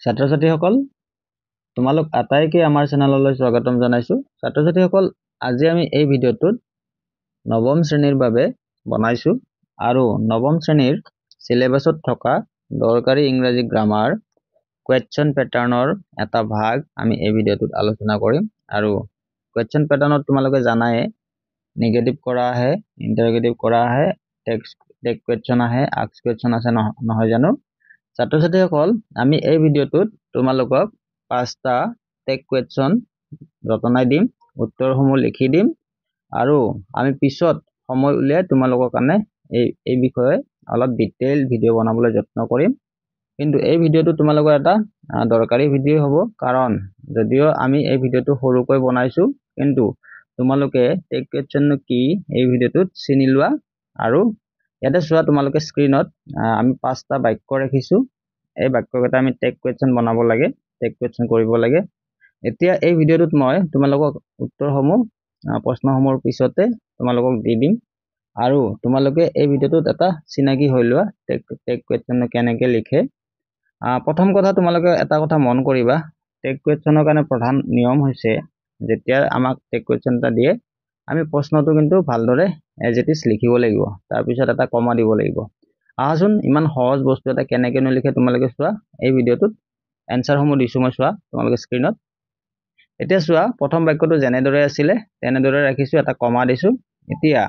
ছাত্ৰ-ছাত্ৰীসকল তোমালোক আটাইকে আমাৰ চেনেললৈ স্বাগতম জনাইছো। ছাত্ৰ-ছাত্ৰীসকল আজি আমি এই ভিডিঅ'টোত নৱম শ্ৰেণীৰ বাবে বনাইছো আৰু নৱম শ্ৰেণীৰ সিলেবাছত থকা দৰকাৰী ইংৰাজী গ্ৰামাৰ কোৱেশ্চন প্যাটাৰ্নৰ এটা ভাগ আমি এই ভিডিঅ'টোত আলোচনা কৰিম। আৰু কোৱেশ্চন প্যাটাৰ্নত তোমালোকে জানাই নেগেটিভ কৰা আহে, ইন্টাৰগেটিভ কৰা আহে, টেক কোৱেশ্চন আহে, আস্ক কোৱেশ্চন আছে নহয় জানো। ছাত্ৰ-ছাত্ৰীসকল আমি এই ভিডিঅ'টোত তোমালোকক 5টা টেক কোৱেশ্চন ৰচনাই দিম, উত্তৰসমূহ লিখি দিম আৰু আমি পিছত সময় উলিয়াই তোমালোকৰ কাৰণে এই বিষয়ে অলপ ডিটেইল ভিডিঅ' বনাবলৈ যত্ন কৰিম। কিন্তু এই ভিডিঅ'টো তোমালোকৰ এটা দৰকাৰী ভিডিঅ' হ'ব, কাৰণ যদিও আমি এই ভিডিঅ'টো সৰুকৈ বনাইছো কিন্তু তোমালোকে টেক কোৱেশ্চন কি এই ভিডিঅ'টোত চিনি লোৱা। আৰু ইয়াতে চোৱা তোমালোকে স্ক্ৰীনত আমি 5টা বাক্য ৰাখিছো। এই বাক্যকেইটা আমি টেক কোৱেশ্চন বনাব লাগে, টেক কোৱেশ্চন কৰিব লাগে। এতিয়া এই ভিডিঅ'টোত মই তোমালোকক উত্তৰসমূহ প্ৰশ্নসমূহৰ পিছতে তোমালোকক দি দিম আৰু তোমালোকে এই ভিডিঅ'টোত এটা চিনাকি হৈ লোৱা টেক কোৱেশ্চন কেনেকৈ লিখে। প্ৰথম কথা তোমালোকে এটা কথা মন কৰিবা, টেক কোৱেশ্চনৰ কাৰণে প্ৰধান নিয়ম হৈছে যেতিয়া আমাক টেক কোৱেশ্চন এটা দিয়ে আমি প্ৰশ্নটো কিন্তু ভালদৰে এজ ইট ইজ লিখিব লাগিব, তাৰপিছত এটা কমা দিব লাগিব। আহাচোন ইমান সহজ বস্তু এটা কেনেকৈ লিখে তোমালোকে চোৱা। এই ভিডিঅ'টোত এনসাৰসমূহ দিছো মই, চোৱা তোমালোকে স্ক্ৰীনত। এতিয়া চোৱা প্ৰথম বাক্যটো যেনেদৰে আছিলে তেনেদৰে ৰাখিছো, এটা কমা দিছো। এতিয়া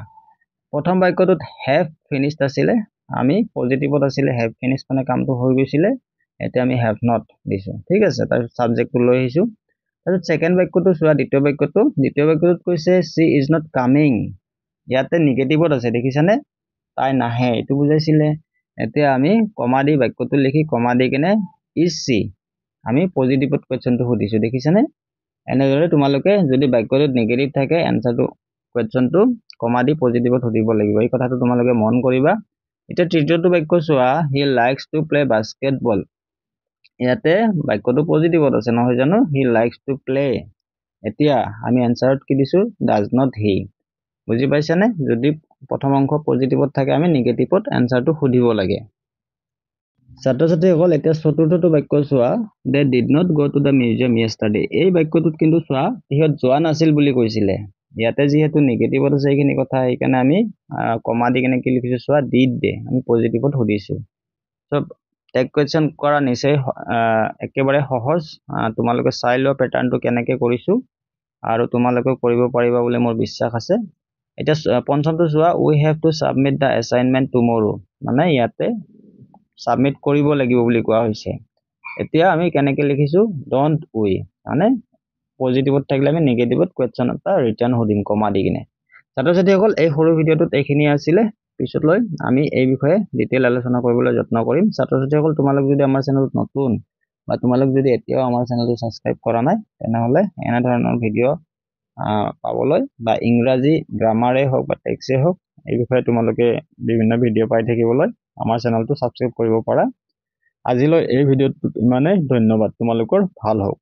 প্ৰথম বাক্যটোত হেভ ফিনিশড আছিলে, আমি পজিটিভত আছিলে, হেভ ফিনিশড মানে কামটো হৈ গৈছিলে। এতিয়া আমি হেভ নট দিছো, ঠিক আছে। তাৰপিছত সাবজেক্টটো লৈ আহিছো। তাৰপিছত সেকেন্ড বাক্যটো চোৱা, দ্বিতীয় বাক্যটোত কৈছে সি ইজ নট কামিং, ইয়াতে নিগেটিভত আছে দেখিছানে, তাই নাহে এইটো বুজাইছিলে। এতিয়া আমি কমা দি বাক্যটো লিখি কমা দি কিনে ইজ সি আমি পজিটিভত কোৱেশ্চনটো সুধিছো দেখিছানে। এনেদৰে তোমালোকে যদি বাক্যটোত নিগেটিভ থাকে এনসাৰটো কোৱেশ্চনটো কমা দি পজিটিভত সুধিব লাগিব, এই কথাটো তোমালোকে মন কৰিবা। এতিয়া তৃতীয়টো বাক্য চোৱা, he likes to play basketball, ইয়াতে বাক্যটো পজিটিভত আছে নহয় জানো, হি লাইকস টু প্লে। এতিয়া আমি এনসাৰত কি দিছো, ডাজ নট হি। বুজি পাইছানে, যদি প্ৰথম অংশ পজিটিভত থাকে আমি নিগেটিভত এনসাৰটো সুধিব লাগে। ছাত্ৰ-ছাত্ৰীসকল এতিয়া চতুৰ্থটো বাক্য চোৱা, they did not go to the museum yesterday. এই বাক্যটোত কিন্তু চোৱা সিহঁত যোৱা নাছিল বুলি কৈছিলে, ইয়াতে যিহেতু নিগেটিভত আছে এইখিনি কথা, সেইকাৰণে আমি কমা দি কিনে কি লিখিছো চোৱা, ডিড দে, আমি পজিটিভত সুধিছো। সব টেক কোৱেশ্চন কৰা নিশ্চয় একেবাৰে সহজ, তোমালোকে চাই লোৱা পেটাৰ্ণটো কেনেকৈ কৰিছো আৰু তোমালোকে কৰিব পাৰিবা বুলি মোৰ বিশ্বাস আছে। এতিয়া পঞ্চমটো চোৱা, we have to submit the assignment tomorrow, মানে ইয়াতে সাবমিট কৰিব লাগিব বুলি কোৱা হৈছে। এতিয়া আমি কেনেকৈ লিখিছো, ডন্ট উই, মানে পজিটিভত থাকিলে আমি নিগেটিভত কোৱেশ্চন এটা ৰিটাৰ্ণ সুধিম কমা দি কিনে। ছাত্ৰ-ছাত্ৰীসকল এই সৰু ভিডিঅ'টোত এইখিনি আছিলে, পিছলৈ আমি এই বিষয়ে ডিটেইল আলোচনা কৰিবলৈ যত্ন কৰিম। ছাত্ৰ-ছাত্ৰীসকল তোমালোক যদি আমাৰ চেনেলত নতুন বা তোমালোক যদি এতিয়াও আমাৰ চেনেলটো ছাবস্ক্ৰাইব কৰা নাই তেনেহ'লে এনেধৰণৰ ভিডিঅ' পাবলৈ বা ইংৰাজী গ্ৰামাৰে হওক বা টেক্সে হওক এই বিষয়ে তোমালোকে বিভিন্ন ভিডিঅ' পাই থাকিবলৈ আমাৰ চেনেলটো ছাবস্ক্ৰাইব কৰিব পাৰা। আজিলৈ এই ভিডিঅ'টোত ইমানেই, ধন্যবাদ, তোমালোকৰ ভাল হওক।